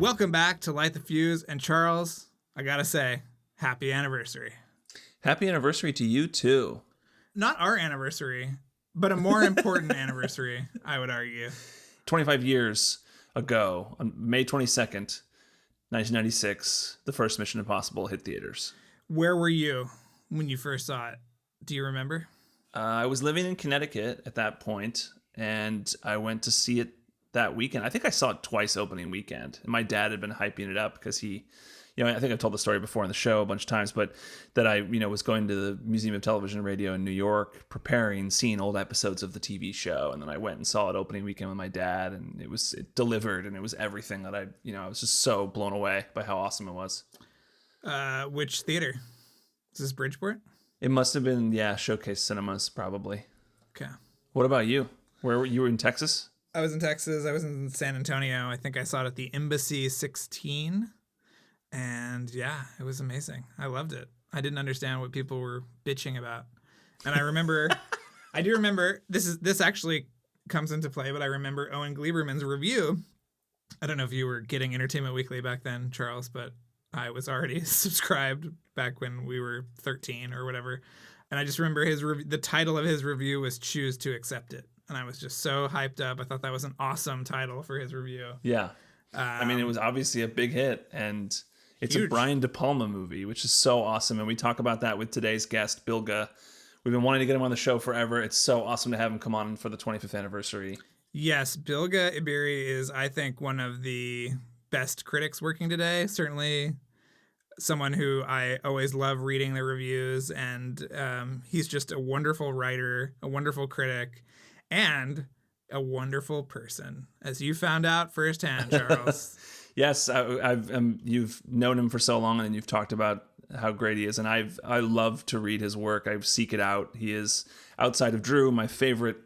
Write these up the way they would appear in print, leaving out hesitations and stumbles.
Welcome back to Light the Fuse. And Charles, I gotta say, happy anniversary. Happy anniversary to you, too. Not our anniversary, but a more important anniversary, I would argue. 25 years ago, on May 22nd, 1996, the first Mission Impossible hit theaters. Where were you when you first saw it? Do you remember? I was living in Connecticut at that point, and I went to see it that weekend. I think I saw it twice opening weekend. And my dad had been hyping it up because he, I think I've told the story before on the show a bunch of times, but that I, was going to the Museum of Television and Radio in New York, seeing old episodes of the TV show. And then I went and saw it opening weekend with my dad, and it delivered, and it was everything that I was just so blown away by how awesome it was. Which theater? Is this Bridgeport? It must have been, Showcase Cinemas, probably. Okay. What about you? Where were you in Texas? I was in Texas. I was in San Antonio. I think I saw it at the Embassy 16. And yeah, it was amazing. I loved it. I didn't understand what people were bitching about. And I remember, I do remember, this actually comes into play, but I remember Owen Gleiberman's review. I don't know if you were getting Entertainment Weekly back then, Charles, but I was already subscribed back when we were 13 or whatever. And I just remember the title of his review was Choose to Accept It. And I was just so hyped up. I thought that was an awesome title for his review. Yeah. It was obviously a big hit, and it's huge. A Brian De Palma movie, which is so awesome. And we talk about that with today's guest, Bilge. We've been wanting to get him on the show forever. It's so awesome to have him come on for the 25th anniversary. Yes, Bilge Ebiri is, I think, one of the best critics working today. Certainly someone who I always love reading the reviews, and he's just a wonderful writer, a wonderful critic, and a wonderful person, as you found out firsthand, Charles. Yes, you've known him for so long, and you've talked about how great he is, and I love to read his work. I seek it out. He is, outside of Drew, my favorite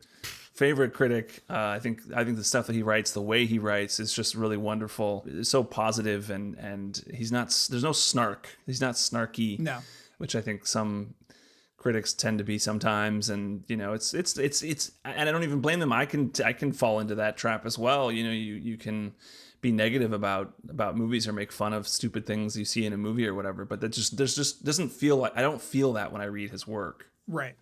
critic. I think the stuff that he writes, the way he writes, is just really wonderful. It's so positive, and there's no snark. He's not snarky. No, which I think some critics tend to be sometimes, and it's and I don't even blame them. I can fall into that trap as well. You can be negative about movies or make fun of stupid things you see in a movie or whatever, but that just doesn't feel like, I don't feel that when I read his work. Right.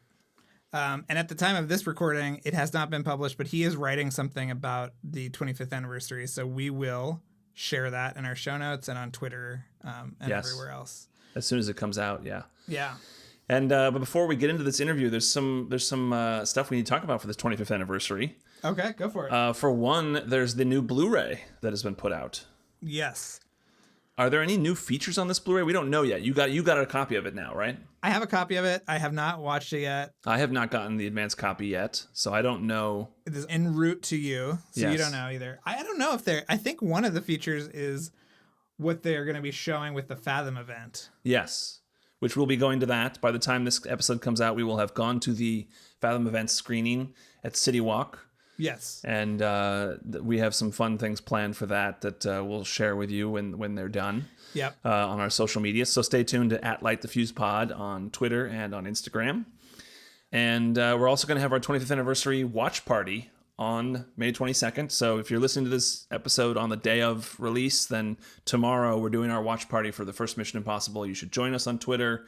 And at the time of this recording, it has not been published, but he is writing something about the 25th anniversary, so we will share that in our show notes and on Twitter and everywhere else as soon as it comes out. Yeah. And but before we get into this interview, there's some stuff we need to talk about for this 25th anniversary. Okay, go for it. For one, there's the new Blu-ray that has been put out. Yes. Are there any new features on this Blu-ray? We don't know yet. You got a copy of it now, right? I have a copy of it. I have not watched it yet. I have not gotten the advanced copy yet, so I don't know. It is en route to you, so yes. You don't know either. I don't know if I think one of the features is what they're going to be showing with the Fathom event. Yes. Which we'll be going to that. By the time this episode comes out, we will have gone to the Fathom event screening at City Walk. Yes. And we have some fun things planned for that we'll share with you when they're done. Yep. On our social media. So stay tuned to @LightTheFusePod on Twitter and on Instagram. And we're also going to have our 25th anniversary watch party on May 22nd. So if you're listening to this episode on the day of release, then tomorrow we're doing our watch party for the first Mission Impossible. You should join us on Twitter.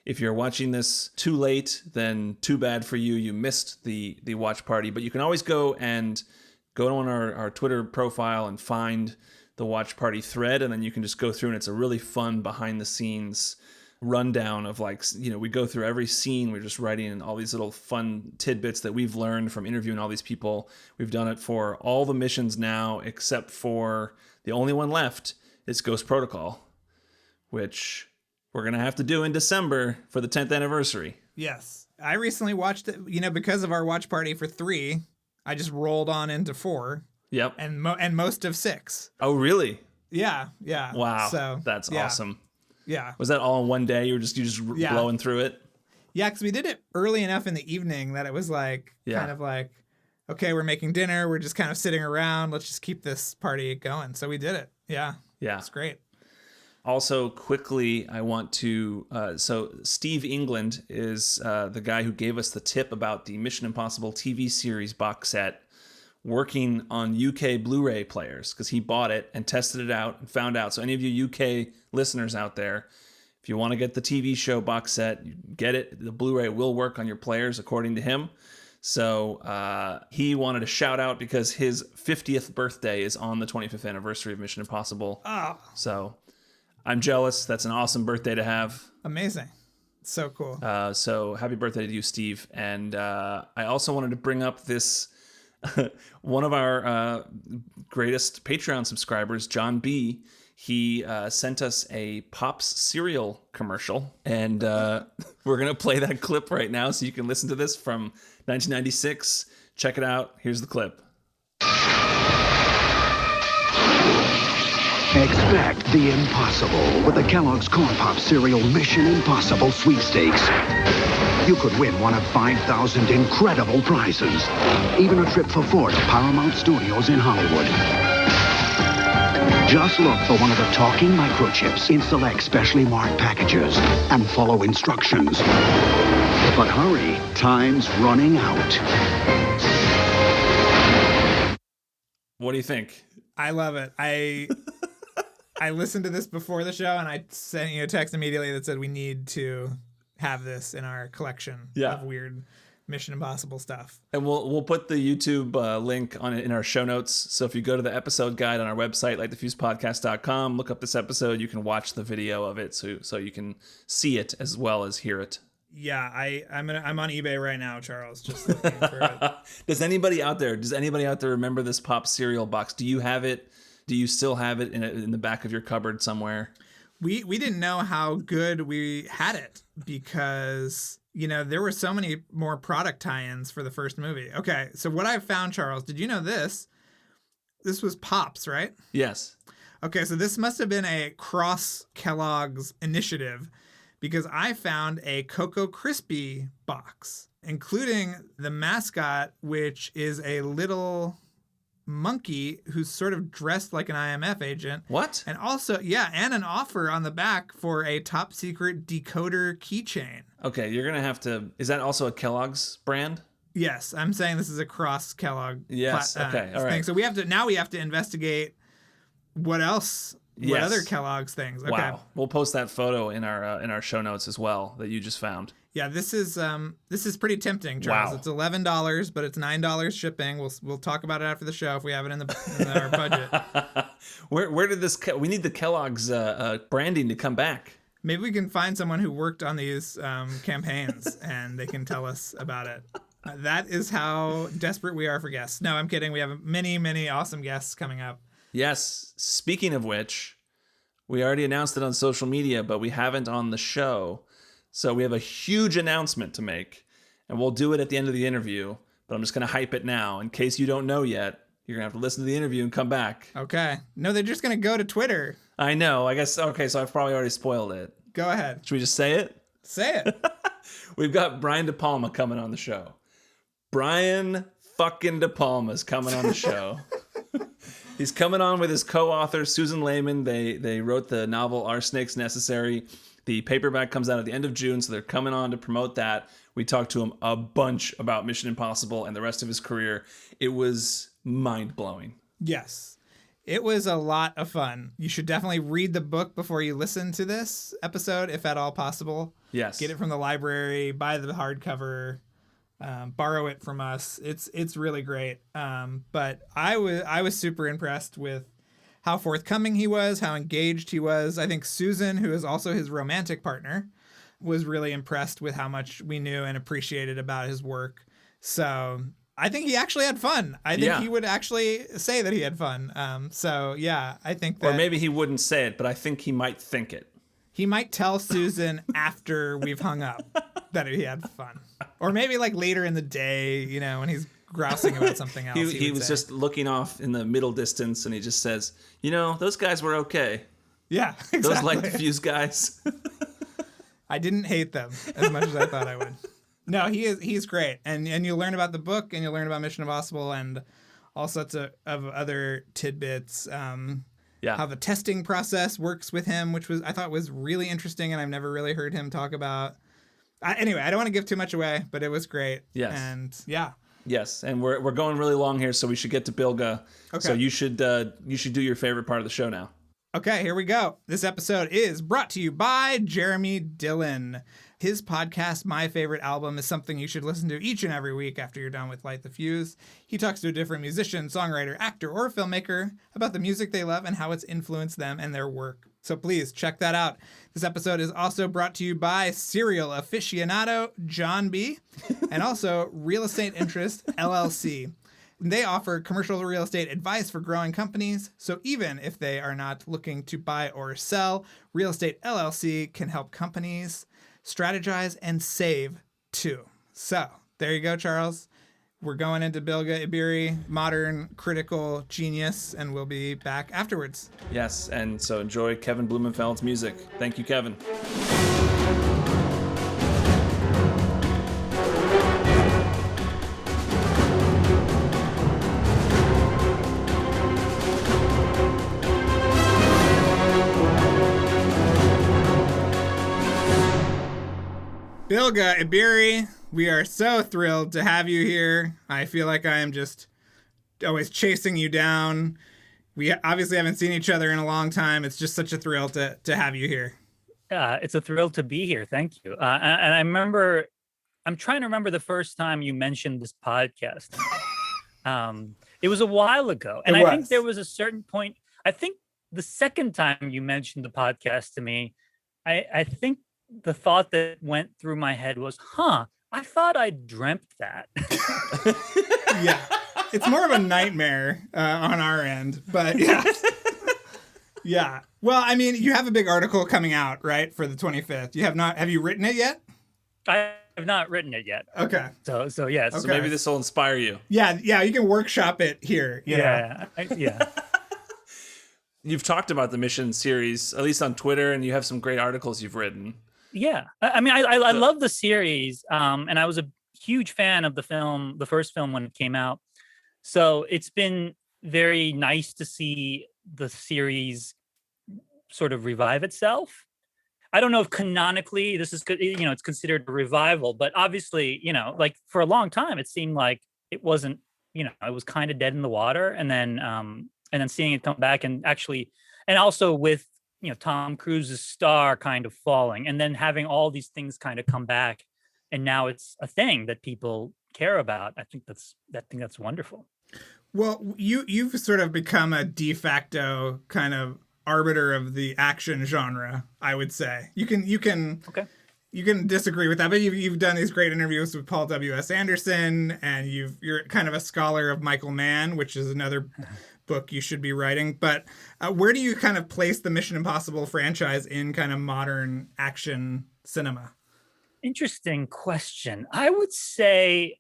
If you're watching this too late, then too bad for you. You missed the watch party, but you can always go on our Twitter profile and find the watch party thread, and then you can just go through, and it's a really fun behind the scenes rundown of we go through every scene. We're just writing in all these little fun tidbits that we've learned from interviewing all these people. We've done it for all the missions now, except for the only one left is Ghost Protocol, which we're going to have to do in December for the 10th anniversary. Yes. I recently watched it, because of our watch party for 3, I just rolled on into 4. Yep. And most of 6. Oh, really? Yeah. Wow. So that's awesome. Yeah. Was that all in one day? You just blowing through it? Yeah, because we did it early enough in the evening that it was kind of like, okay, we're making dinner. We're just kind of sitting around. Let's just keep this party going. So we did it. Yeah. Yeah. It's great. Also, quickly, I want to... so Steve England is the guy who gave us the tip about the Mission Impossible TV series box set, working on UK Blu-ray players because he bought it and tested it out and found out. So any of you UK listeners out there, if you want to get the TV show box set, you get it. The Blu-ray will work on your players, according to him. So he wanted a shout out because his 50th birthday is on the 25th anniversary of Mission Impossible. Oh. So I'm jealous. That's an awesome birthday to have. Amazing. So cool. So happy birthday to you, Steve. And I also wanted to bring up this, one of our greatest Patreon subscribers, John B., he sent us a Pops cereal commercial, and we're going to play that clip right now so you can listen to this from 1996. Check it out. Here's the clip. Expect the impossible with the Kellogg's Corn Pop Cereal Mission Impossible Sweepstakes. You could win one of 5,000 incredible prizes, even a trip for 4 to Paramount Studios in Hollywood. Just look for one of the talking microchips in select specially marked packages and follow instructions. But hurry, time's running out. What do you think? I love it. I listened to this before the show, and I sent you a text immediately that said we need to have this in our collection of weird Mission Impossible stuff. And we'll put the YouTube link on it in our show notes. So if you go to the episode guide on our website, lightthefusepodcast.com, look up this episode, you can watch the video of it so you can see it as well as hear it. Yeah, I'm on eBay right now, Charles, just looking for it. Does anybody out there remember this Pop cereal box? Do you have it? Do you still have it in the back of your cupboard somewhere? We didn't know how good we had it because, there were so many more product tie-ins for the first movie. Okay, so what I found, Charles, did you know this? This was Pops, right? Yes. Okay, so this must have been a cross-Kellogg's initiative because I found a Cocoa Crispy box, including the mascot, which is a little monkey who's sort of dressed like an IMF agent. What? And also, and an offer on the back for a top secret decoder keychain. Okay, you're going to have to... Is that also a Kellogg's brand? Yes, I'm saying this is a cross Kellogg okay, all right. thing. So we have to investigate what else... What other Kellogg's things? Okay. Wow. We'll post that photo in our show notes as well that you just found. Yeah, this is pretty tempting, Charles. Wow. It's $11, but it's $9 shipping. We'll talk about it after the show if we have it in our budget. Where did this? We need the Kellogg's branding to come back. Maybe we can find someone who worked on these campaigns and they can tell us about it. That is how desperate we are for guests. No, I'm kidding. We have many, many awesome guests coming up. Yes. Speaking of which, we already announced it on social media, but we haven't on the show. So we have a huge announcement to make, and we'll do it at the end of the interview. But I'm just going to hype it now. In case you don't know yet, you're going to have to listen to the interview and come back. Okay. No, they're just going to go to Twitter. I know. I guess. Okay, so I've probably already spoiled it. Go ahead. Should we just say it? Say it. We've got Brian De Palma coming on the show. Brian fucking De Palma's coming on the show. He's coming on with his co-author, Susan Lehman. They wrote the novel Are Snakes Necessary? The paperback comes out at the end of June, so they're coming on to promote that. We talked to him a bunch about Mission Impossible and the rest of his career. It was mind-blowing. Yes. It was a lot of fun. You should definitely read the book before you listen to this episode, if at all possible. Yes. Get it from the library, buy the hardcover. Borrow it from us. It's really great. But I was super impressed with how forthcoming he was, how engaged he was. I think Susan, who is also his romantic partner, was really impressed with how much we knew and appreciated about his work. So I think he actually had fun. I think he would actually say that he had fun. I think that... Or maybe he wouldn't say it, but I think he might think it. He might tell Susan after we've hung up that he had fun. Or maybe like later in the day, when he's grousing about something else. He was just looking off in the middle distance and he just says, those guys were okay. Yeah, exactly. Those Light the Fuse guys. I didn't hate them as much as I thought I would. No, he's great. And you'll learn about the book and you'll learn about Mission Impossible and all sorts of other tidbits. How the testing process works with him, which I thought was really interesting and I've never really heard him talk about. Anyway, I don't want to give too much away, but it was great. Yes. And Yes, and we're going really long here, so we should get to Bilge. Okay. So you should do your favorite part of the show now. Okay, here we go. This episode is brought to you by Jeremy Dillon. His podcast, My Favorite Album, is something you should listen to each and every week after you're done with Light the Fuse. He talks to a different musician, songwriter, actor, or filmmaker about the music they love and how it's influenced them and their work. So please check that out. This episode is also brought to you by serial aficionado John B. and also Real Estate Interest LLC. They offer commercial real estate advice for growing companies. So even if they are not looking to buy or sell, Real Estate LLC can help companies strategize and save too. So there you go, Charles. We're going into Bilge Ebiri, modern critical genius, and we'll be back afterwards. Yes, and so enjoy Kevin Blumenfeld's music. Thank you, Kevin. Bilge Ebiri, we are so thrilled to have you here. I feel like I am just always chasing you down. We obviously haven't seen each other in a long time. It's just such a thrill to have you here. It's a thrill to be here. Thank you. And I'm trying to remember the first time you mentioned this podcast. It was a while ago. And I think there was a certain point. I think the second time you mentioned the podcast to me, I think the thought that went through my head was, I thought I dreamt that. Yeah. It's more of a nightmare on our end, but yeah. Yeah. Well, I mean, you have a big article coming out, right, for the 25th. Have you written it yet? I have not written it yet. Okay. So yes. So maybe this will inspire you. Yeah, you can workshop it here. Yeah. You've talked about the Mission series, at least on Twitter, and you have some great articles you've written. Yeah. I mean, I love the series, and I was a huge fan of the first film when it came out. So it's been very nice to see the series sort of revive itself. I don't know if canonically this is, it's considered a revival, but obviously, like for a long time, it seemed like it wasn't, it was kind of dead in the water. And then seeing it come back and also with, Tom Cruise's star kind of falling and then having all these things kind of come back. And now it's a thing that people care about. I think that's wonderful. Well, you've sort of become a de facto kind of arbiter of the action genre, I would say. You can disagree with that, but you've done these great interviews with Paul W.S. Anderson, and you're kind of a scholar of Michael Mann, which is another book you should be writing. But where do you kind of place the Mission Impossible franchise in kind of modern action cinema? Interesting question. I would say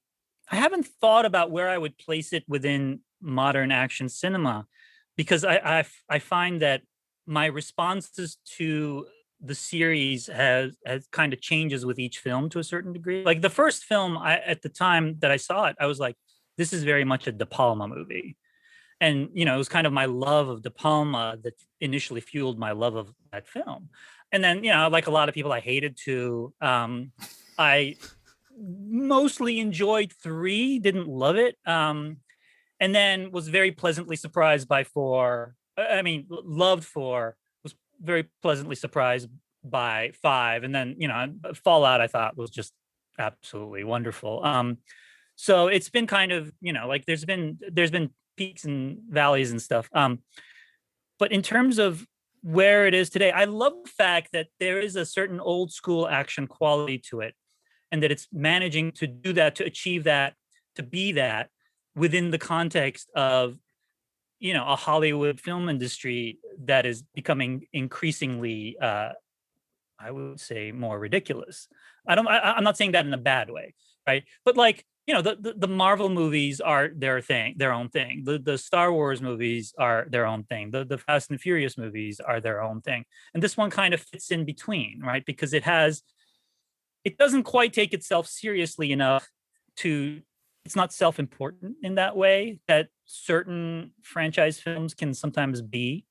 I haven't thought about where I would place it within modern action cinema, because I find that my responses to the series has kind of changes with each film to a certain degree. Like the first film, at the time that I saw it, I was like, this is very much a De Palma movie. And, it was kind of my love of De Palma that initially fueled my love of that film. And then, like a lot of people, I hated 2. I mostly enjoyed 3, didn't love it. And then was very pleasantly surprised by 4. Loved 4, was very pleasantly surprised by 5. And then, Fallout, I thought was just absolutely wonderful. So it's been kind of, like there's been peaks and valleys and stuff. But in terms of where it is today, I love the fact that there is a certain old school action quality to it, and that it's managing to do that, to achieve that, to be that within the context of, a Hollywood film industry that is becoming increasingly, I would say, more ridiculous. I'm not saying that in a bad way, right? But like, the Marvel movies are their own thing. The Star Wars movies are their own thing. The Fast and Furious movies are their own thing. And this one kind of fits in between, right? Because it doesn't quite take itself seriously enough it's not self-important in that way that certain franchise films can sometimes be,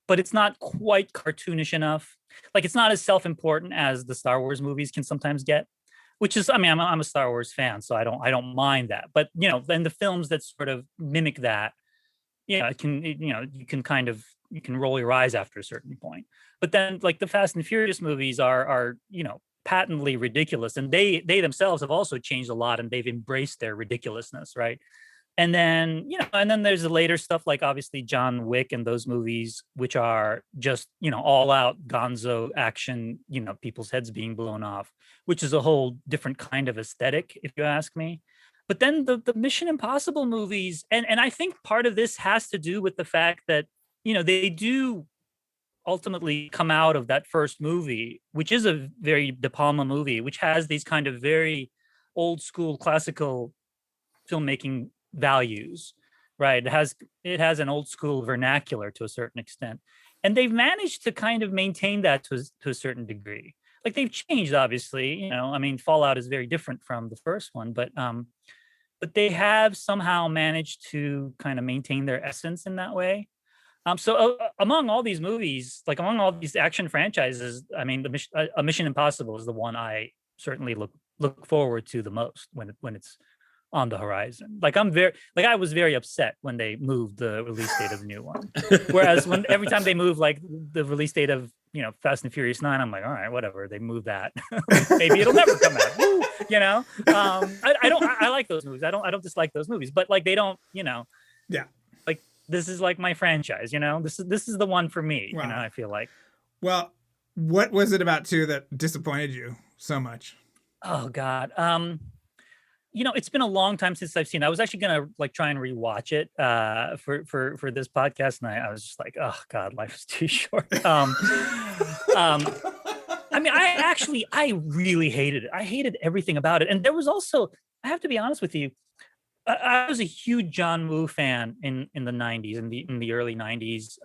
but it's not quite cartoonish enough. Like it's not as self-important as the Star Wars movies can sometimes get. which is, I mean, I'm a Star Wars fan, so I don't mind that. But then the films that sort of mimic that, it can, you can kind of, you can roll your eyes after a certain point. But then like the Fast and Furious movies are patently ridiculous, and they themselves have also changed a lot, and they've embraced their ridiculousness, right? And then and then there's the later stuff, like obviously John Wick and those movies, which are just all out gonzo action, people's heads being blown off, which is a whole different kind of aesthetic, if you ask me. But then the Mission Impossible movies, and I think part of this has to do with the fact that they do ultimately come out of that first movie, which is a very De Palma movie, which has these kind of very old school classical filmmaking values, right? It has an old school vernacular to a certain extent, and they've managed to kind of maintain that to a certain degree. Like they've changed, obviously, I mean, Fallout is very different from the first one, but they have somehow managed to kind of maintain their essence in that way. So among all these movies, like among all these action franchises, I mean, a Mission Impossible is the one I certainly look forward to the most when it's on the horizon. Like I was very upset when they moved the release date of the new one. Whereas every time they move like the release date of Fast and Furious 9, I'm like, all right, whatever. They move that. Maybe it'll never come out. Woo! I like those movies. I don't dislike those movies, but like they don't, Yeah. Like this is like my franchise, This is the one for me, Wow. I feel like. Well, what was it about 2 that disappointed you so much? Oh God. It's been a long time since I've seen it. I was actually gonna like try and rewatch it for this podcast, and I was just like, oh God, life is too short. I mean, I really hated it. I hated everything about it. And there was also, I have to be honest with you, I was a huge John Woo fan in the 90s, in the early 90s,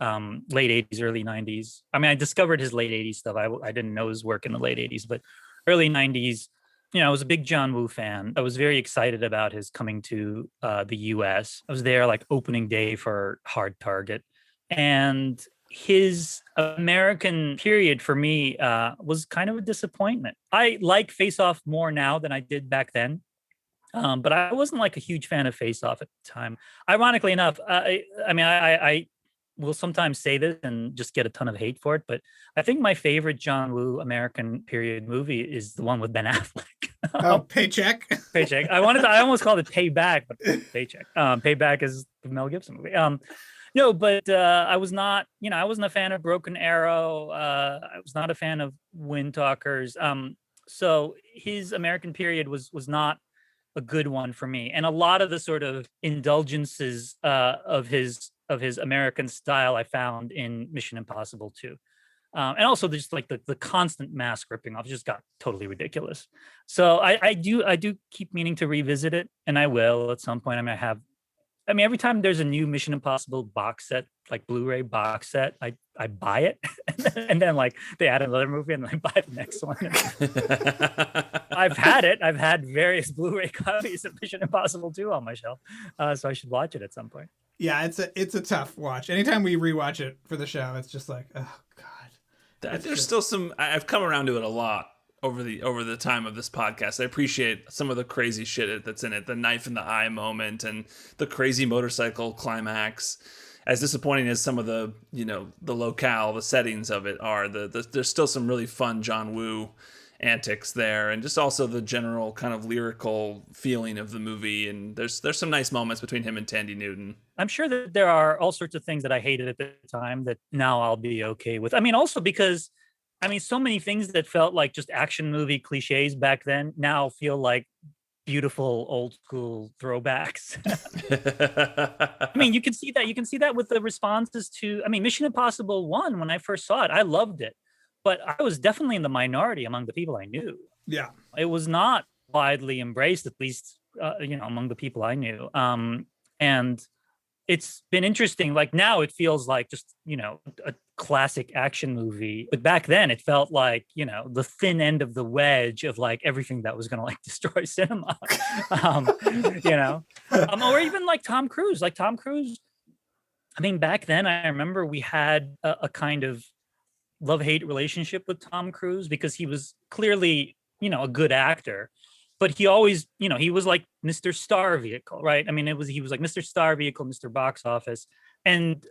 late 80s, early 90s. I mean, I discovered his late 80s stuff. I didn't know his work in the late 80s, but early 90s, I was a big John Woo fan. I was very excited about his coming to the US. I was there like opening day for Hard Target. And his American period for me was kind of a disappointment. I like Face Off more now than I did back then. But I wasn't like a huge fan of Face Off at the time. Ironically enough, I will sometimes say this and just get a ton of hate for it, but I think my favorite John Woo American period movie is the one with Ben Affleck. Oh, Paycheck. Paycheck. I almost called it Payback, but Paycheck. Payback is the Mel Gibson movie. No, but I was not, I wasn't a fan of Broken Arrow. I was not a fan of Wind Talkers. So his American period was not a good one for me. And a lot of the sort of indulgences of his American style I found in Mission Impossible 2. And also just like the constant mask ripping off just got totally ridiculous. So I do keep meaning to revisit it, and I will at some point. I mean, every time there's a new Mission Impossible box set, like Blu-ray box set, I buy it, and then like they add another movie, and I buy the next one. I've had various Blu-ray copies of Mission Impossible 2 on my shelf, so I should watch it at some point. Yeah, it's a tough watch. Anytime we rewatch it for the show, it's just like, oh God. There's still some. I've come around to it a lot over the time of this podcast. I appreciate some of the crazy shit that's in it, the knife in the eye moment and the crazy motorcycle climax. As disappointing as some of the the locale, the settings of it are, there's still some really fun John Woo antics there, and just also the general kind of lyrical feeling of the movie. And there's some nice moments between him and Tandy Newton. I'm sure that there are all sorts of things that I hated at the time that now I'll be okay with. I mean, also because so many things that felt like just action movie cliches back then now feel like beautiful old school throwbacks. I mean, you can see that with the responses to, Mission Impossible 1, when I first saw it, I loved it, but I was definitely in the minority among the people I knew. Yeah. It was not widely embraced, at least, among the people I knew. And it's been interesting. Like now it feels like just, a classic action movie. But back then it felt like, the thin end of the wedge of like everything that was going to like destroy cinema. Or even like Tom Cruise. Back then I remember we had a kind of love-hate relationship with Tom Cruise because he was clearly, a good actor. but he always, he was like Mr. Star Vehicle, right? I mean, he was like Mr. Star Vehicle, Mr. Box Office. And,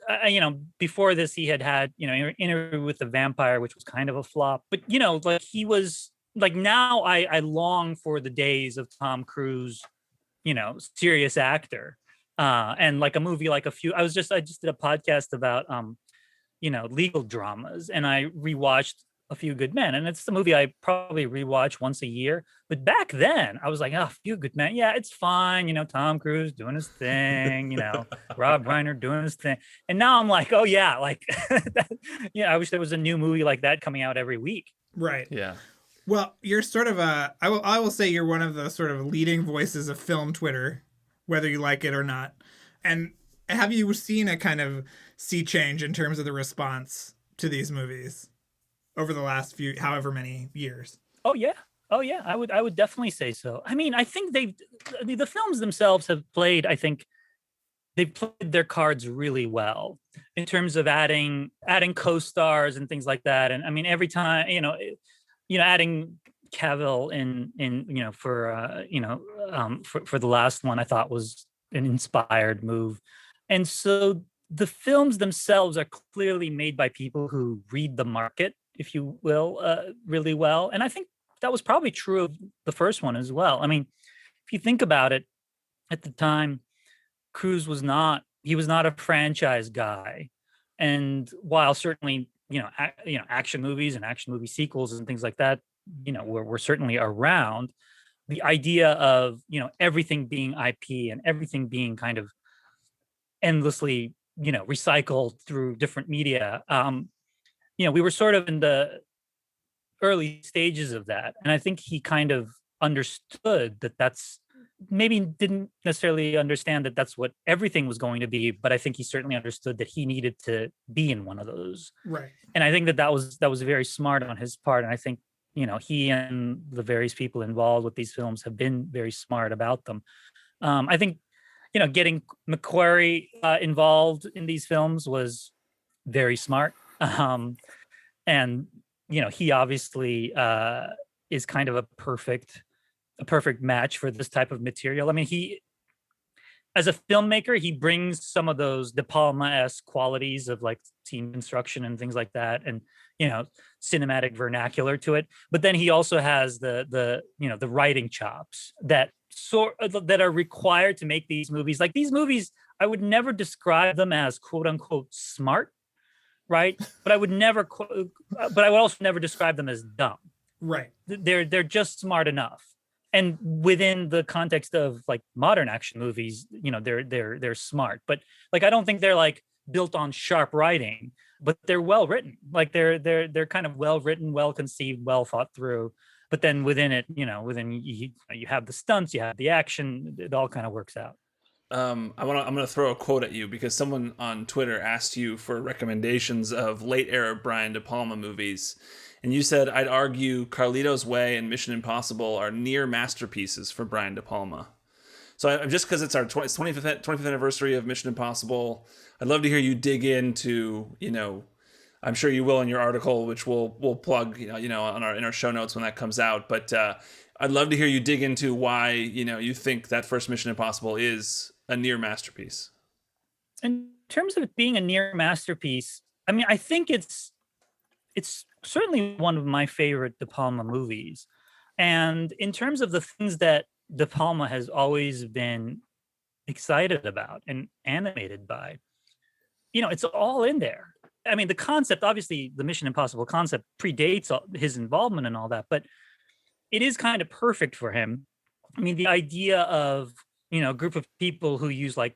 before this, he had, Interview with the Vampire, which was kind of a flop. But, like he was like, now I long for the days of Tom Cruise, serious actor. And like a movie, like I just did a podcast about, legal dramas, and I rewatched A Few Good Men, and it's the movie I probably rewatch once a year. But back then, I was like, "Oh, A Few Good Men, yeah, it's fine." Tom Cruise doing his thing, Rob Reiner doing his thing, and now I'm like, "Oh yeah, like, I wish there was a new movie like that coming out every week." Right. Yeah. Well, you're sort of I will say you're one of the sort of leading voices of film Twitter, whether you like it or not. And have you seen a kind of sea change in terms of the response to these movies over the last however many years? Oh yeah. I would definitely say so. I mean, I think the films themselves have played, I think they've played their cards really well in terms of adding co-stars and things like that. And I mean, every time, adding Cavill in for the last one, I thought was an inspired move. And so the films themselves are clearly made by people who read the market, if you will, really well. And I think that was probably true of the first one as well. I mean, if you think about it, at the time, Cruise was not a franchise guy. And while certainly, action movies and action movie sequels and things like that, were certainly around, the idea of, everything being IP and everything being kind of endlessly, recycled through different media. We were sort of in the early stages of that. And I think he kind of understood that's maybe didn't necessarily understand that that's what everything was going to be, but I think he certainly understood that he needed to be in one of those. Right. And I think that was very smart on his part. And I think, he and the various people involved with these films have been very smart about them. I think, getting McQuarrie involved in these films was very smart. And, he obviously is kind of a perfect match for this type of material. I mean, he, as a filmmaker, he brings some of those De Palma-esque qualities of like scene construction and things like that, and cinematic vernacular to it. But then he also has the writing chops that are required to make these movies. Like these movies, I would never describe them as quote unquote smart, right? But I would also never describe them as dumb. Right. They're just smart enough. And within the context of like modern action movies, they're smart. But like I don't think they're like built on sharp writing, but they're well written. Like they're kind of well written, well conceived, well thought through. But then within it, within you have the stunts, you have the action, it all kind of works out. I'm gonna throw a quote at you because someone on Twitter asked you for recommendations of late era Brian De Palma movies, and you said, "I'd argue Carlito's Way and Mission Impossible are near masterpieces for Brian De Palma." So just because it's our 25th anniversary of Mission Impossible, I'd love to hear you dig into, I'm sure you will in your article, which we'll plug, in our show notes when that comes out. But I'd love to hear you dig into why, you think that first Mission Impossible is a near masterpiece. In terms of it being a near masterpiece, I mean, I think it's certainly one of my favorite De Palma movies. And in terms of the things that De Palma has always been excited about and animated by, it's all in there. I mean, the concept, obviously the Mission Impossible concept predates his involvement and all that, but it is kind of perfect for him. I mean, the idea of, a group of people who use like,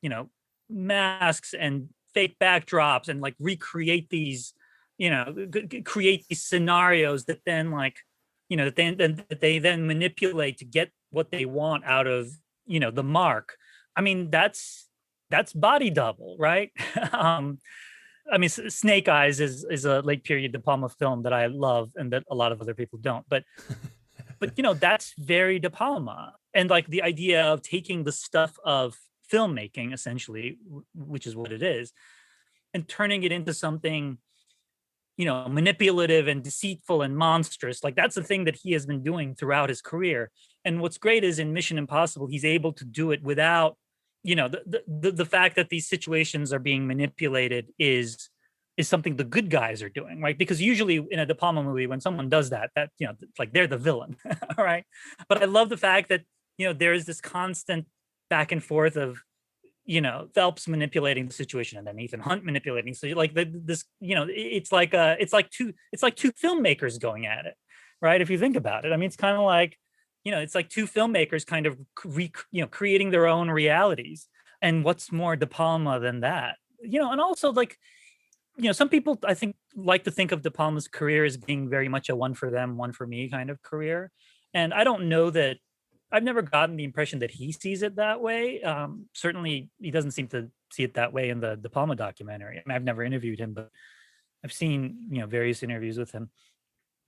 masks and fake backdrops and like recreate these, create these scenarios that then like, that they then manipulate to get what they want out of, the mark. I mean, that's body double, right? I mean, Snake Eyes is a late period De Palma film that I love and that a lot of other people don't. But that's very De Palma. And like the idea of taking the stuff of filmmaking, essentially, which is what it is, and turning it into something, manipulative and deceitful and monstrous. Like that's the thing that he has been doing throughout his career. And what's great is in Mission Impossible, he's able to do it without, the fact that these situations are being manipulated is something the good guys are doing, right? Because usually in a De Palma movie, when someone does that, like they're the villain, all right? But I love the fact that, there is this constant back and forth of, Phelps manipulating the situation and then Ethan Hunt manipulating. So like it's like two filmmakers going at it, right? If you think about it, I mean, it's kind of like, it's like two filmmakers kind of creating their own realities. And what's more De Palma than that? And also like, some people I think like to think of De Palma's career as being very much a one for them, one for me kind of career. And I don't know that I've never gotten the impression that he sees it that way. Certainly he doesn't seem to see it that way in the De Palma documentary. I mean, I've never interviewed him, but I've seen, various interviews with him.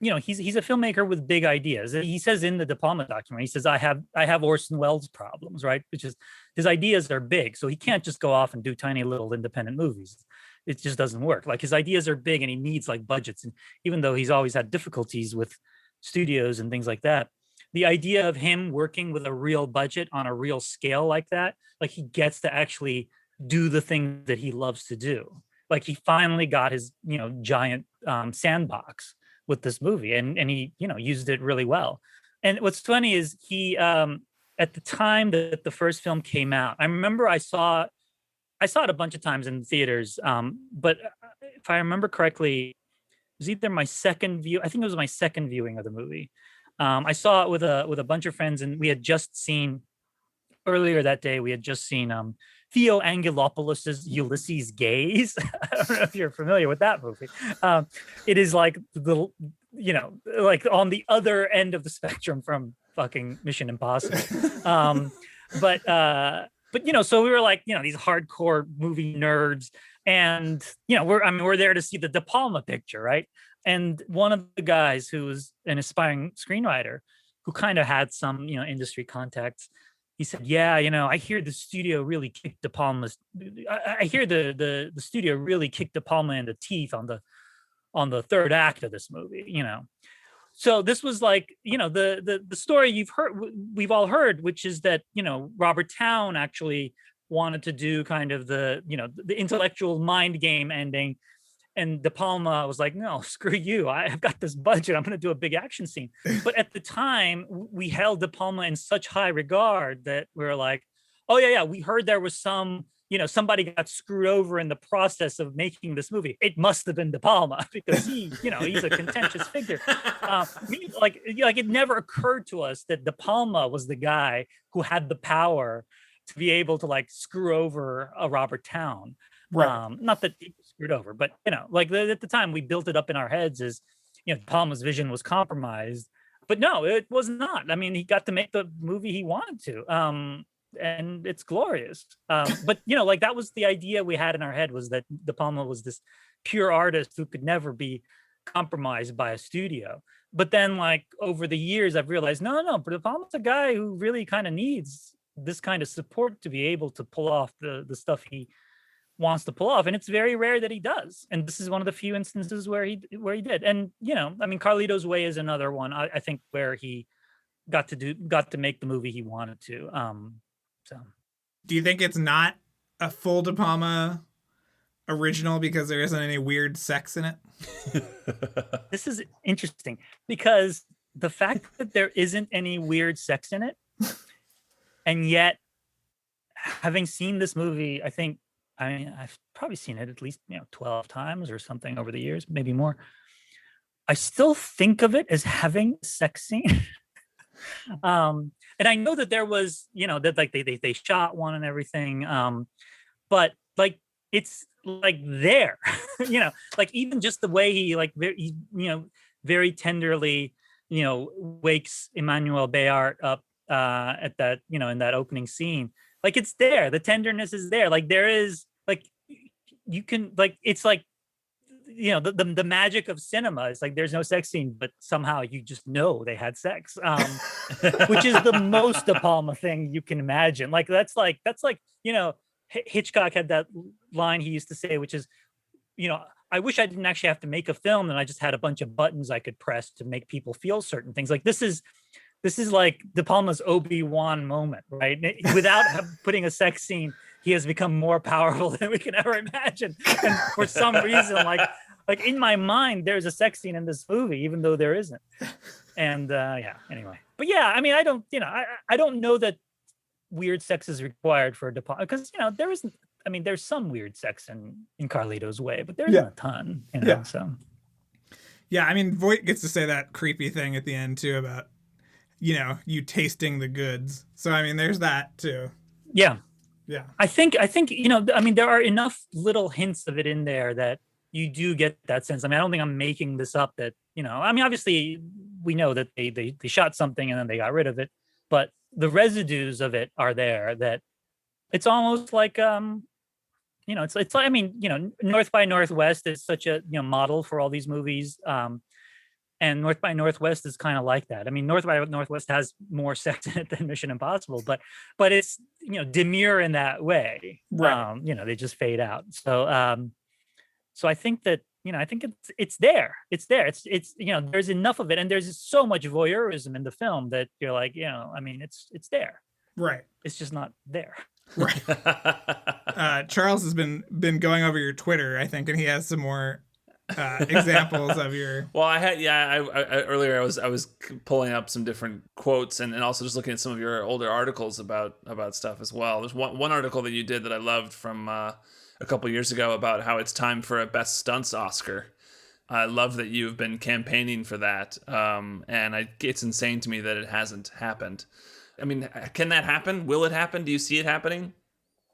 He's a filmmaker with big ideas. He says in the De Palma documentary, he says, I have Orson Welles problems, right? Which is his ideas are big. So he can't just go off and do tiny little independent movies. It just doesn't work. Like his ideas are big and he needs like budgets. And even though he's always had difficulties with studios and things like that, the idea of him working with a real budget on a real scale like that, like he gets to actually do the thing that he loves to do. Like he finally got his, giant sandbox with this movie and he, used it really well. And what's funny is he, at the time that the first film came out, I remember I saw it a bunch of times in theaters. But if I remember correctly, it was either my second view. I think it was my second viewing of the movie. I saw it with a bunch of friends, and we had just seen earlier that day. We had just seen Theo Angelopoulos's Ulysses Gaze. I don't know if you're familiar with that movie. It is like like on the other end of the spectrum from fucking Mission Impossible. But so we were like, these hardcore movie nerds, and we're there to see the De Palma picture, right? And one of the guys who was an aspiring screenwriter, who kind of had some industry contacts, he said, "Yeah, I hear the studio really kicked De Palma's. I hear the studio really kicked De Palma in the teeth on the third act of this movie." So this was like, the story we've all heard, which is that, Robert Towne actually wanted to do kind of the intellectual mind game ending. And De Palma was like, "No, screw you. I've got this budget. I'm going to do a big action scene." But at the time, we held De Palma in such high regard that we were like, "Oh, yeah. We heard there was somebody got screwed over in the process of making this movie. It must have been De Palma because he's a contentious figure." It never occurred to us that De Palma was the guy who had the power to be able to like screw over a Robert Towne. Right. Not that he was screwed over, but at the time we built it up in our heads as De Palma's vision was compromised. But no, it was not. I mean, he got to make the movie he wanted to. And it's glorious. But that was the idea we had in our head, was that De Palma was this pure artist who could never be compromised by a studio. But then over the years, I've realized, no, De Palma's a guy who really kind of needs this kind of support to be able to pull off the stuff he wants to pull off. And it's very rare that he does. And this is one of the few instances where he did. And, Carlito's Way is another one, I think, where he got to make the movie he wanted to. So, do you think it's not a full De Palma original because there isn't any weird sex in it? This is interesting because the fact that there isn't any weird sex in it, and yet having seen this movie, I've probably seen it at least 12 times or something over the years, maybe more. I still think of it as having a sex scene. And I know that there was, that like they shot one and everything. But like, it's like there, like even just the way he very tenderly, wakes Emmanuel Béart up at that, in that opening scene. Like it's there. The tenderness is there. Like there is like, you can like, it's like, the magic of cinema is like there's no sex scene, but somehow you just know they had sex, which is the most De Palma thing you can imagine. Like that's like Hitchcock had that line he used to say, which is, I wish I didn't actually have to make a film and I just had a bunch of buttons I could press to make people feel certain things. Like this is like De Palma's Obi-Wan moment, right? Without putting a sex scene, he has become more powerful than we can ever imagine. And for some reason, like in my mind, there's a sex scene in this movie, even though there isn't. And yeah, anyway. But yeah, I mean, I don't know that weird sex is required for De Palma, because there isn't. I mean, there's some weird sex in Carlito's Way, but there isn't a ton, so. Yeah, I mean, Voight gets to say that creepy thing at the end too about, you tasting the goods. So I mean, there's that too. Yeah. Yeah. I think, I mean, there are enough little hints of it in there that you do get that sense. I mean, I don't think I'm making this up that, I mean, obviously we know that they shot something and then they got rid of it, but the residues of it are there, that it's almost like, it's like, I mean, North by Northwest is such a, model for all these movies. And North by Northwest is kind of like that. I mean, North by Northwest has more sex in it than Mission Impossible, but it's, demure in that way. Right. They just fade out. So, so I think that, I think it's there. It's there. It's there's enough of it. And there's so much voyeurism in the film that you're like, I mean, it's there. Right. It's just not there. Right. Charles has been going over your Twitter, I think, and he has some more examples of your. Well, I had earlier I was pulling up some different quotes and also just looking at some of your older articles about stuff as well. There's one article that you did that I loved from a couple years ago about how it's time for a Best Stunts Oscar. I love that you've been campaigning for that, and it's insane to me that it hasn't happened. I mean, can that happen? Will it happen? Do you see it happening?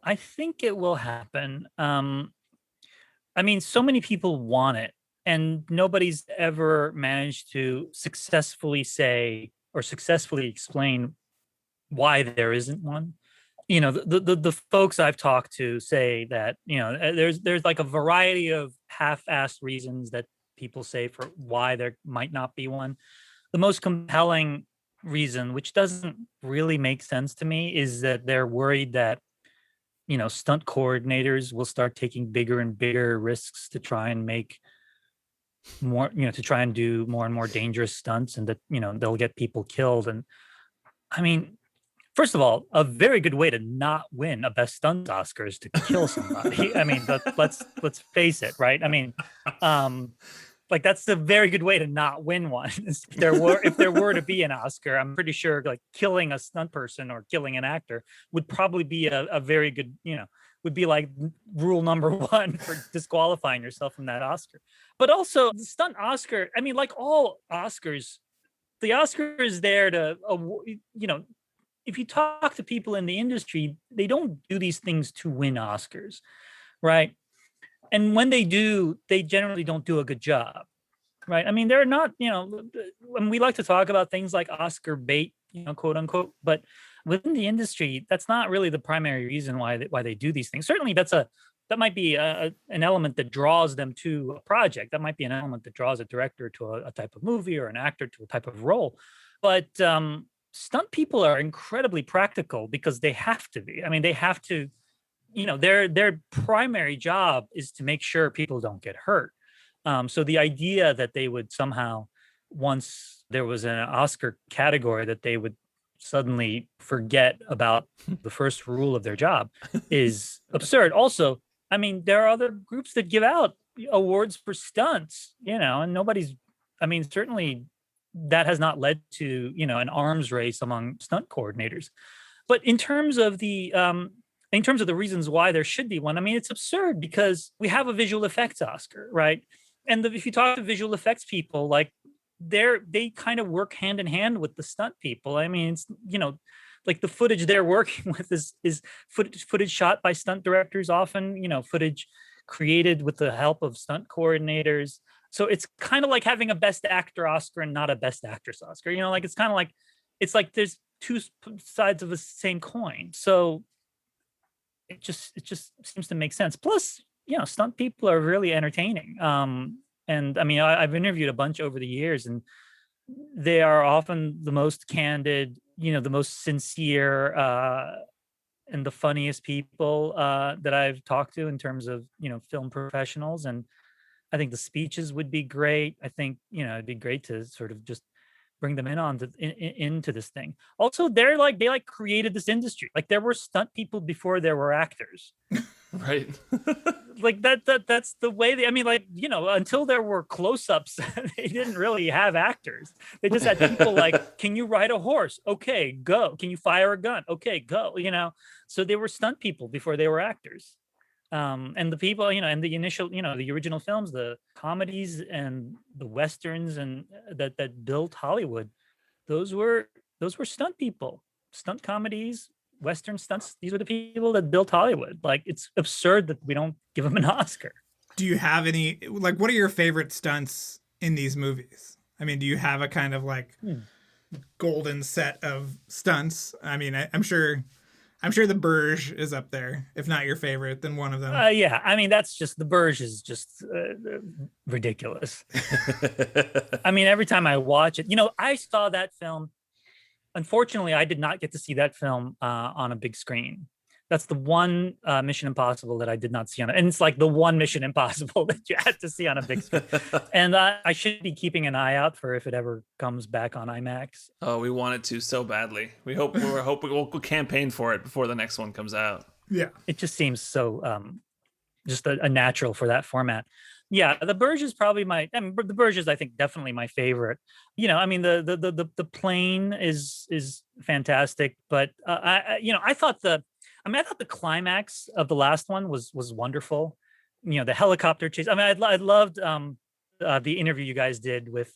I think it will happen. I mean, so many people want it, and nobody's ever managed to successfully say or successfully explain why there isn't one. The folks I've talked to say that, there's like a variety of half-assed reasons that people say for why there might not be one. The most compelling reason, which doesn't really make sense to me, is that they're worried that stunt coordinators will start taking bigger and bigger risks to try and make more, to try and do more and more dangerous stunts, and that they'll get people killed. And I mean, first of all, a very good way to not win a Best Stunt Oscar is to kill somebody. I mean, let's face it, right? I mean, like that's a very good way to not win one. If there were to be an Oscar, I'm pretty sure like killing a stunt person or killing an actor would probably be a very good, would be like rule number one for disqualifying yourself from that Oscar. But also the stunt Oscar, I mean, like all Oscars, the Oscar is there to, if you talk to people in the industry, they don't do these things to win Oscars, right? And when they do, they generally don't do a good job, right? I mean, they're not, when we like to talk about things like Oscar bait, quote unquote, but within the industry, that's not really the primary reason why they do these things. Certainly, that might be an element that draws them to a project. That might be an element that draws a director to a type of movie or an actor to a type of role. But stunt people are incredibly practical because they have to be. I mean, they have to. Their primary job is to make sure people don't get hurt. So the idea that they would somehow, once there was an Oscar category, that they would suddenly forget about the first rule of their job is absurd. Also, I mean, there are other groups that give out awards for stunts, and certainly that has not led to, an arms race among stunt coordinators. But in terms of the reasons why there should be one, I mean, it's absurd because we have a visual effects Oscar, right? And if you talk to visual effects people, like they kind of work hand in hand with the stunt people. I mean, it's, like the footage they're working with is footage shot by stunt directors, often, footage created with the help of stunt coordinators. So it's kind of like having a Best Actor Oscar and not a Best Actress Oscar. Like it's kind of like, it's like there's two sides of the same coin. So it just seems to make sense. Plus, stunt people are really entertaining. And I mean, I've interviewed a bunch over the years, and they are often the most candid, the most sincere, and the funniest people that I've talked to in terms of, film professionals. And I think the speeches would be great. I think, it'd be great to sort of just bring them into this thing. Also, they created this industry. Like, there were stunt people before there were actors. Right. Like that's the way until there were close-ups, they didn't really have actors. They just had people like, can you ride a horse? Okay, go. Can you fire a gun? Okay, go. So they were stunt people before they were actors. And the people, and the initial, the original films, the comedies and the westerns and that built Hollywood, those were stunt people, stunt comedies, Western stunts. These were the people that built Hollywood. Like, it's absurd that we don't give them an Oscar. Do you have any, what are your favorite stunts in these movies? I mean, do you have a kind of golden set of stunts? I mean, I'm sure the Burge is up there. If not your favorite, then one of them. Yeah, I mean, the Burge is just ridiculous. I mean, every time I watch it, I saw that film. Unfortunately, I did not get to see that film on a big screen. That's the one Mission Impossible that I did not see on it. And it's like the one Mission Impossible that you had to see on a big screen. And I should be keeping an eye out for if it ever comes back on IMAX. Oh, we want it to so badly. We'll campaign for it before the next one comes out. Yeah. It just seems so just a natural for that format. Yeah, the Burge is probably the Burge is, I think, definitely my favorite. I mean, the plane is fantastic, but I thought the climax of the last one was wonderful. The helicopter chase. I mean, I loved the interview you guys did with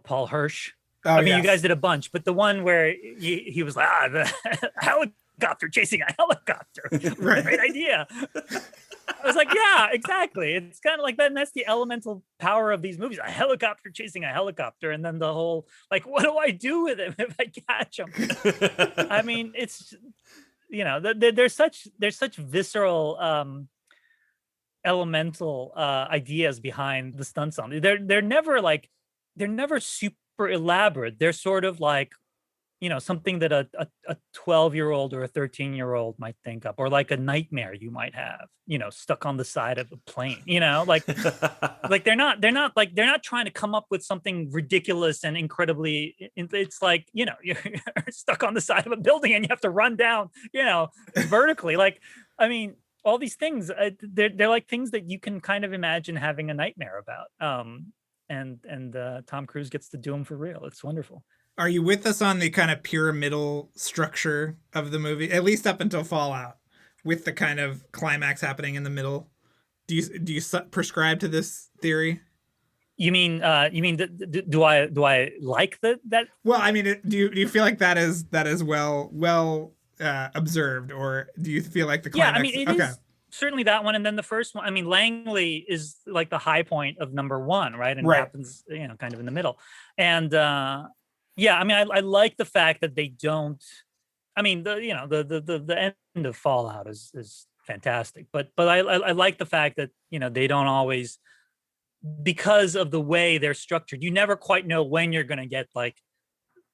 Paul Hirsch. Oh, I mean, yes. You guys did a bunch, but the one where he was like, the helicopter chasing a helicopter. Right. Great idea. I was like, yeah, exactly. It's kind of like that. And that's the elemental power of these movies. A helicopter chasing a helicopter. And then the whole, what do I do with him if I catch him? I mean, it's, there's such visceral, elemental ideas behind the stunt song. They're never super elaborate. They're sort of like, something that a 12-year-old or a 13-year-old might think up, or like a nightmare you might have, stuck on the side of a plane, like they're not trying to come up with something ridiculous and incredibly, it's like, you're stuck on the side of a building and you have to run down, vertically. I mean, all these things, they're like things that you can kind of imagine having a nightmare about. And Tom Cruise gets to do them for real. It's wonderful. Are you with us on the kind of pyramidal structure of the movie, at least up until Fallout, with the kind of climax happening in the middle? Do you prescribe to this theory? You mean do I like that? Well, I mean, do you feel like that is well observed, or do you feel like the climax? Yeah, I mean, it is certainly that one, and then the first one. I mean, Langley is like the high point of number one, right? And it happens, kind of in the middle, and. Yeah, I mean, I like the fact that they don't. I mean, the end of Fallout is fantastic, but I like the fact that they don't always, because of the way they're structured, you never quite know when you're going to get like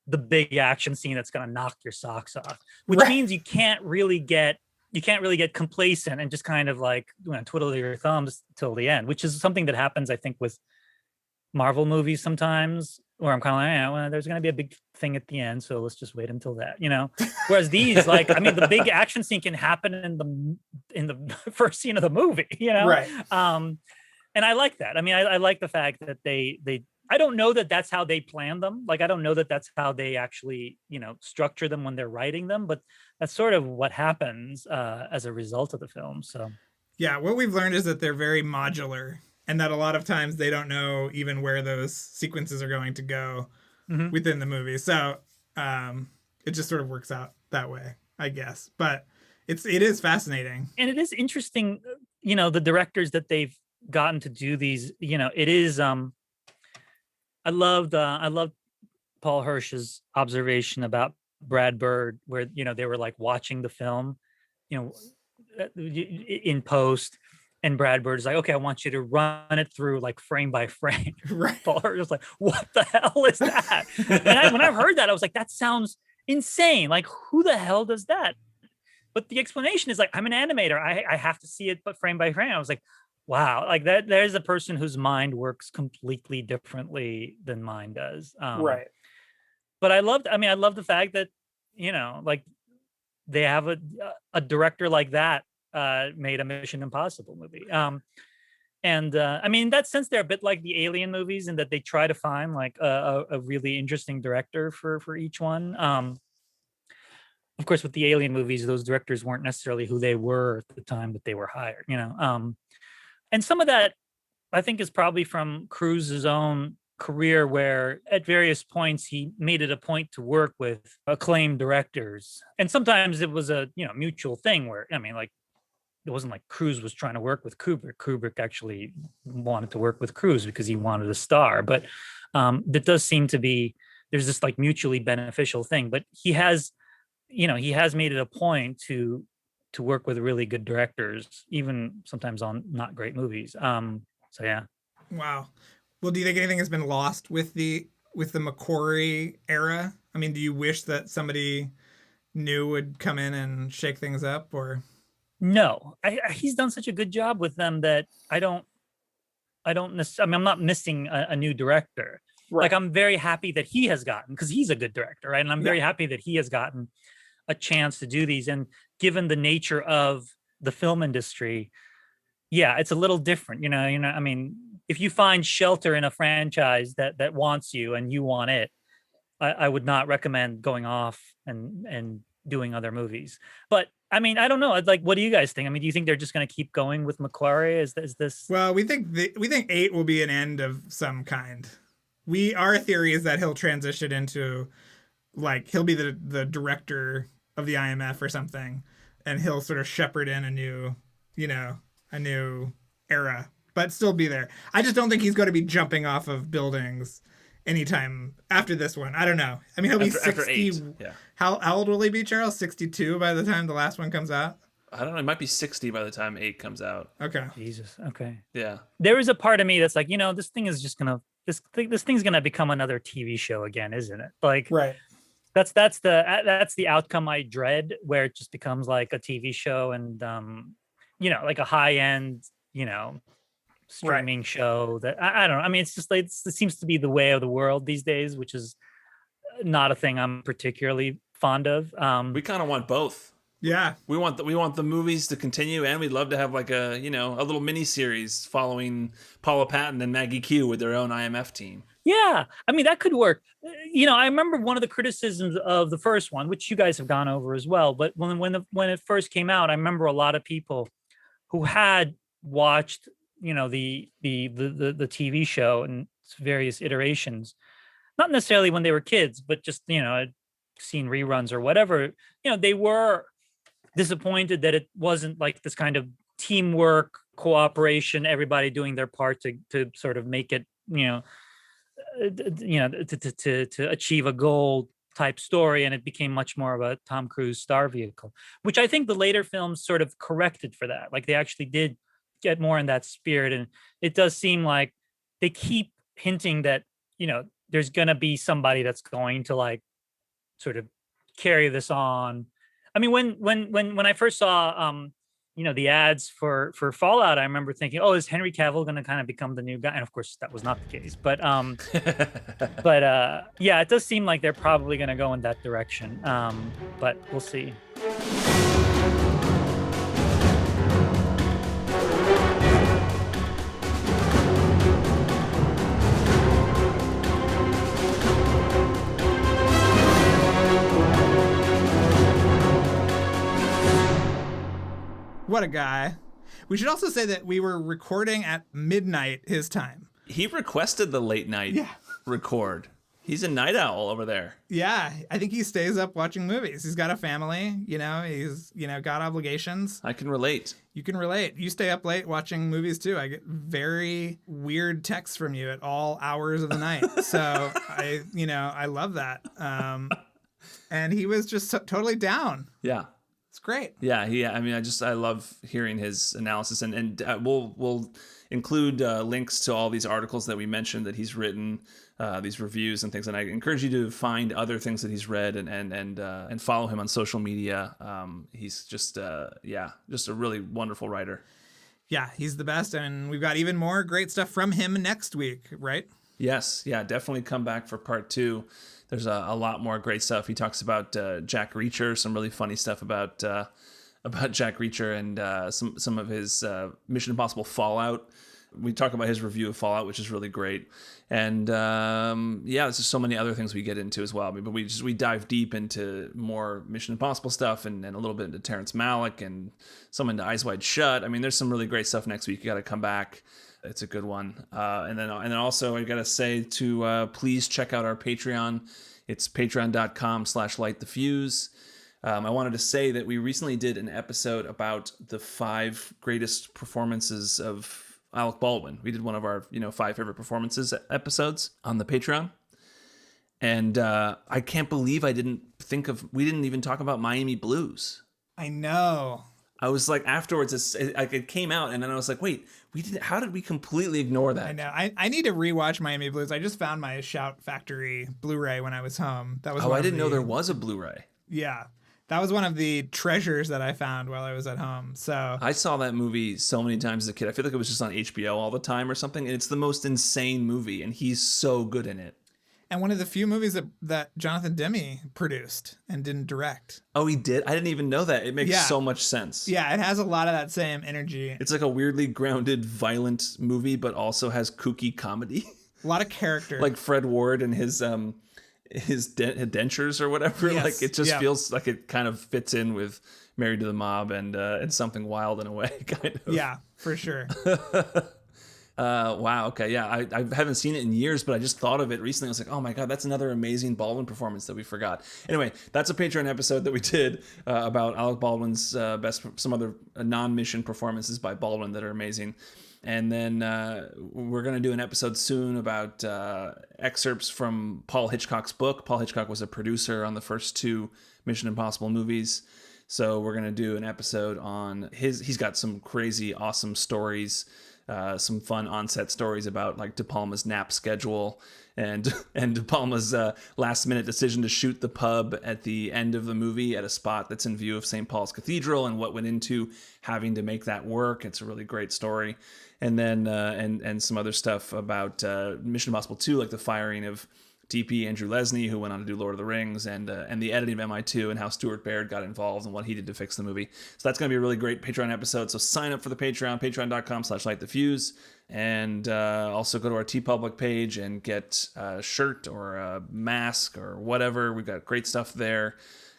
the big action scene that's going to knock your socks off, which means you can't really get complacent and just kind of like twiddle your thumbs till the end, which is something that happens, I think, with Marvel movies sometimes, where I'm kind of like, yeah, well, there's going to be a big thing at the end, so let's just wait until that, Whereas these, I mean, the big action scene can happen in the first scene of the movie, Right. And I like that. I mean, I like the fact that they I don't know that that's how they plan them. Like, I don't know that that's how they actually, structure them when they're writing them, but that's sort of what happens as a result of the film. So, yeah, what we've learned is that they're very modular. And that a lot of times they don't know even where those sequences are going to go within the movie. So it just sort of works out that way, I guess. But it is fascinating. And it is interesting, the directors that they've gotten to do these, it is, I loved Paul Hirsch's observation about Brad Bird, where, they were like watching the film, in post. And Brad Bird is like, okay, I want you to run it through like frame by frame. Right. Paul Hirsch was like, what the hell is that? And when I heard that, I was like, that sounds insane. Like, who the hell does that? But the explanation is like, I'm an animator. I have to see it, but frame by frame. I was like, wow, like that. There's a person whose mind works completely differently than mine does. But I love the fact that, like they have a director like that made a Mission Impossible movie. And I mean, in that sense, they're a bit like the Alien movies in that they try to find like a really interesting director for each one. Of course, with the Alien movies, those directors weren't necessarily who they were at the time that they were hired, and some of that I think is probably from Cruise's own career, where at various points he made it a point to work with acclaimed directors, and sometimes it was a mutual thing where I mean, like it wasn't like Cruise was trying to work with Kubrick. Kubrick actually wanted to work with Cruise because he wanted a star, but that does seem to be there's this like mutually beneficial thing. But he has made it a point to work with really good directors, even sometimes on not great movies. So yeah. Wow. Well, do you think anything has been lost with the McQuarrie era? I mean, do you wish that somebody new would come in and shake things up, or? No, he's done such a good job with them that I don't necessarily, I mean, I'm not missing a new director. Right. Like I'm very happy that he has gotten, because he's a good director, right? And I'm very happy that he has gotten a chance to do these. And given the nature of the film industry, yeah, it's a little different, I mean, if you find shelter in a franchise that wants you and you want it, I would not recommend going off and doing other movies. But I mean, I don't know. Like, what do you guys think? I mean, do you think they're just going to keep going with McQuarrie? Is this? Well, we think 8 will be an end of some kind. Our theory is that he'll transition into, like, he'll be the director of the IMF or something, and he'll sort of shepherd in a new era, but still be there. I just don't think he's going to be jumping off of buildings anytime after this one. I don't know. I mean, he'll be 60. After 8, yeah. How old will he be, Charles? 62 by the time the last one comes out? I don't know. It might be 60 by the time 8 comes out. Okay. Jesus. Okay. Yeah. There is a part of me that's like, this thing is just gonna this thing's gonna become another TV show again, isn't it? Like, right. That's the outcome I dread, where it just becomes like a TV show and like a high end streaming show that I don't know. I mean, it's just like it seems to be the way of the world these days, which is not a thing I'm particularly fond of. We kind of want both. Yeah, we want the movies to continue, and we'd love to have like a little mini series following Paula Patton and Maggie Q with their own IMF team. Yeah, I mean that could work. I remember one of the criticisms of the first one, which you guys have gone over as well. But when it first came out, I remember a lot of people who had watched the TV show and its various iterations, not necessarily when they were kids, but just had seen reruns or whatever. They were disappointed that it wasn't like this kind of teamwork, cooperation, everybody doing their part to sort of make it to achieve a goal type story, and it became much more of a Tom Cruise star vehicle, which I think the later films sort of corrected for that. Like they actually did get more in that spirit, and it does seem like they keep hinting that there's gonna be somebody that's going to like sort of carry this on. I mean, when I first saw the ads for Fallout, I remember thinking, oh, is Henry Cavill going to kind of become the new guy? And of course that was not the case, but yeah, it does seem like they're probably going to go in that direction, but we'll see. What a guy. We should also say that we were recording at midnight his time. He requested the late night record. He's a night owl over there. Yeah, I think he stays up watching movies. He's got a family, he's, got obligations. I can relate. You can relate. You stay up late watching movies too. I get very weird texts from you at all hours of the night. So I love that. And he was just totally down. Yeah. It's great. Yeah, I mean, I love hearing his analysis, and we'll include links to all these articles that we mentioned that he's written, these reviews and things. And I encourage you to find other things that he's read and follow him on social media. He's just a really wonderful writer. Yeah, he's the best. And we've got even more great stuff from him next week, right? Yes, yeah, definitely come back for part 2. There's a lot more great stuff. He talks about Jack Reacher, some really funny stuff about Jack Reacher and some of his Mission Impossible Fallout. We talk about his review of Fallout, which is really great. And there's just so many other things we get into as well. But we dive deep into more Mission Impossible stuff and a little bit into Terrence Malick and some into Eyes Wide Shut. I mean, there's some really great stuff next week. You got to come back. It's a good one. And then also I got to say to please check out our Patreon. It's patreon.com/lightthefuse. I wanted to say that we recently did an episode about the 5 greatest performances of Alec Baldwin. We did one of our 5 favorite performances episodes on the Patreon. And I can't believe we didn't even talk about Miami Blues. I know. I was like, afterwards, it came out, and then I was like, wait, how did we completely ignore that? I know. I need to rewatch Miami Blues. I just found my Shout Factory Blu-ray when I was home. That was I didn't know there was a Blu-ray. Yeah. That was one of the treasures that I found while I was at home. So I saw that movie so many times as a kid. I feel like it was just on HBO all the time or something. And it's the most insane movie, and he's so good in it. And one of the few movies that Jonathan Demme produced and didn't direct. Oh, he did? I didn't even know that. It makes so much sense. Yeah, it has a lot of that same energy. It's like a weirdly grounded, violent movie, but also has kooky comedy. A lot of character. Like Fred Ward and his dentures or whatever. Yes. Like it just feels like it kind of fits in with Married to the Mob and Something Wild in a way, kind of. Yeah, for sure. Wow. Okay. Yeah. I haven't seen it in years, but I just thought of it recently. I was like, oh my God, that's another amazing Baldwin performance that we forgot. Anyway, that's a Patreon episode that we did about Alec Baldwin's some other non-mission performances by Baldwin that are amazing. And then we're going to do an episode soon about excerpts from Paul Hitchcock's book. Paul Hitchcock was a producer on the first 2 Mission Impossible movies. So we're going to do an episode on he's got some crazy, awesome stories, some fun on-set stories about like De Palma's nap schedule and De Palma's last-minute decision to shoot the pub at the end of the movie at a spot that's in view of St. Paul's Cathedral and what went into having to make that work. It's a really great story. And then and some other stuff about Mission Impossible 2, like the firing of DP Andrew Lesnie, who went on to do Lord of the Rings, and the editing of MI2 and how Stuart Baird got involved and what he did to fix the movie. So that's going to be a really great Patreon episode. So sign up for the Patreon, patreon.com/lightthefuse. And also go to our TeePublic page and get a shirt or a mask or whatever. We've got great stuff there.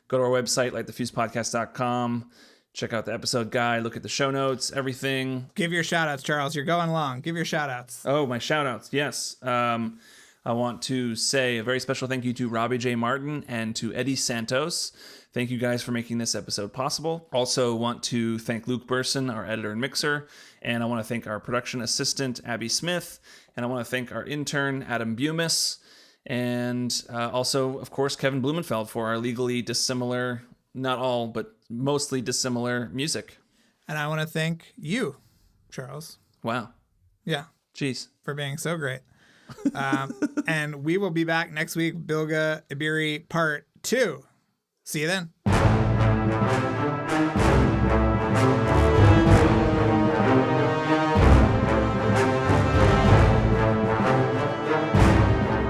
Go to our website, lightthefusepodcast.com. Check out the episode guide, look at the show notes, everything. Give your shout outs, Charles. You're going long. Give your shout outs. Oh, my shout outs. Yes. I want to say a very special thank you to Robbie J. Martin and to Eddie Santos. Thank you guys for making this episode possible. Also want to thank Luke Burson, our editor and mixer. And I want to thank our production assistant, Abby Smith. And I want to thank our intern, Adam Bumis. And also, of course, Kevin Blumenfeld for our legally dissimilar, not all, but mostly dissimilar music. And I want to thank you, Charles. Wow. Yeah. Jeez. For being so great. And we will be back next week, Bilge Ebiri Part 2. See you then.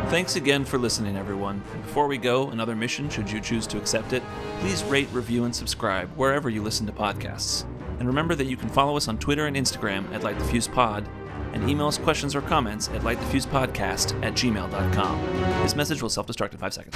Thanks again for listening, everyone. Before we go, another mission, should you choose to accept it, please rate, review, and subscribe wherever you listen to podcasts. And remember that you can follow us on Twitter and Instagram at LightTheFusePod, and email us questions or comments at lightthefusepodcast@gmail.com. This message will self-destruct in 5 seconds.